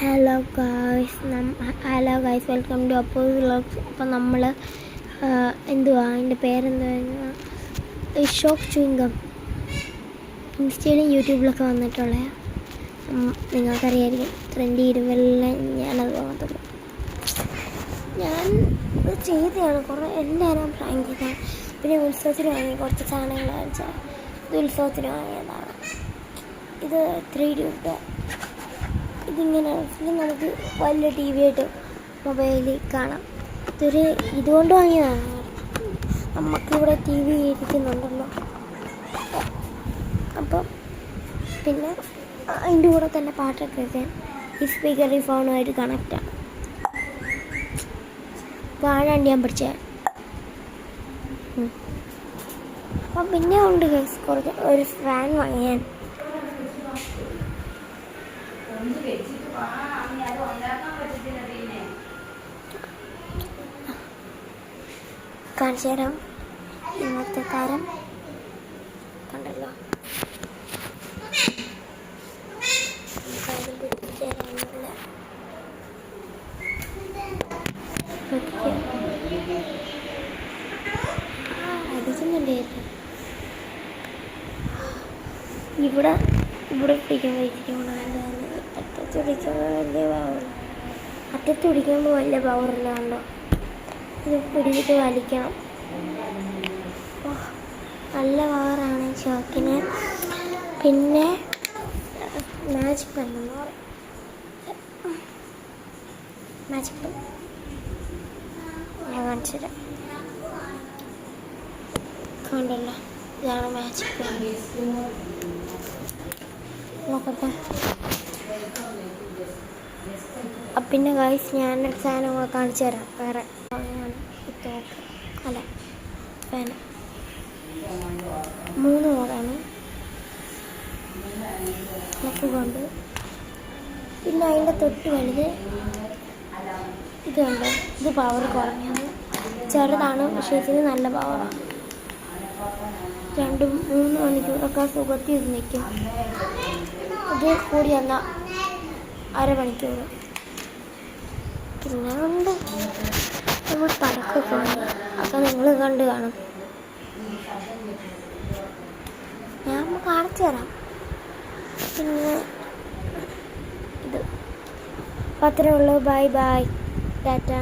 Hello guys welcome to Appo's vlogs. അപ്പം നമ്മൾ അതിൻ്റെ പേരെന്തുവായിരുന്നു, ഷോക്ക് ചൂയിങ്കം. ഇൻസ്റ്റയിലും യൂട്യൂബിലൊക്കെ വന്നിട്ടുള്ള നിങ്ങൾക്കറിയായിരിക്കും. ട്രെൻഡ് ഇരുവെല്ലാം ഞാനത് വാങ്ങത്തുള്ളൂ. ഞാൻ ചെയ്തതാണ് കുറേ എല്ലാവരും പ്രാങ്ക് ചെയ്താണ്. പിന്നെ ഉത്സവത്തിന് വാങ്ങി കുറച്ച് സാധനങ്ങൾ കാണിച്ചാൽ ഇത് ഉത്സവത്തിന് വാങ്ങിയതാണ്. ഇത് 3 രൂപ. ഇതിങ്ങനെ നമുക്ക് വലിയ ടി വി ആയിട്ട് മൊബൈലിൽ കാണാം. ഇതുകൊണ്ട് വാങ്ങിയതാണ്. നമുക്കിവിടെ ടി വി ഇരിക്കുന്നുണ്ടല്ലോ. അപ്പം പിന്നെ അതിൻ്റെ കൂടെ തന്നെ പാട്ടൊക്കെ കേൾക്കാൻ ഈ സ്പീക്കർ ഈ ഫോണുമായിട്ട് കണക്റ്റാണ്. വാഴാണ്ട് ഞാൻ പഠിച്ചത്. അപ്പം പിന്നെ ഉണ്ട് കുറച്ച് ഒരു ഫാൻ വാങ്ങിയാൻ. കാണിച്ചു തരാം. ഇന്നത്തെ താരം കണ്ടല്ലോ. അടിക്കുന്നുണ്ടായിരുന്നു. ഇവിടെ പിടിക്കുമ്പോൾ അറ്റത്ത് പിടിക്കുമ്പോൾ വലിയ പവർ. അറ്റത്ത് പിടിക്കുമ്പോൾ വലിയ പവറില്ല. കണ്ടോ, ഇത് പിടിച്ചിട്ട് വലിക്കണം. നല്ല പവറാണ് ഷോക്കിന്. പിന്നെ മാജിക് പെണ്ണെന്ന് പറയും. മാജിക് പെൺ ഞാൻ കാണിച്ചു തരാം. കണ്ടല്ലോ, ഇതാണ് മാജിക് പെൺ. നോക്കട്ടെ. പിന്നെ ഗൈസ് ഞാനൊരു സാധനം കൂടെ കാണിച്ചു തരാം. വേറെ അല്ല ഫാൻ 3 മോഡാണ് നമുക്ക് കൊണ്ട്. പിന്നെ അതിൻ്റെ തൊട്ട് വലുത് ഇത് കണ്ടോ. ഇത് പവർ കുറഞ്ഞത് ചെറുതാണ്, പക്ഷേ ഇതിന് നല്ല പവറാണ്. 2-3 മണിക്കൂറൊക്കെ സുഖത്തിൽ ഇത് നിൽക്കും. ഇത് കൂടി എന്നാൽ അരമണിക്കൂർ. പിന്നെ ഉണ്ട് നമ്മൾ പടക്കൊക്കെ ഉണ്ട്. അപ്പം നിങ്ങൾ കണ്ട് കാണും. ഞാൻ കാണിച്ചു തരാം. പിന്നെ ഇത് അത്രേ ഉള്ളൂ. Bye bye, Tata.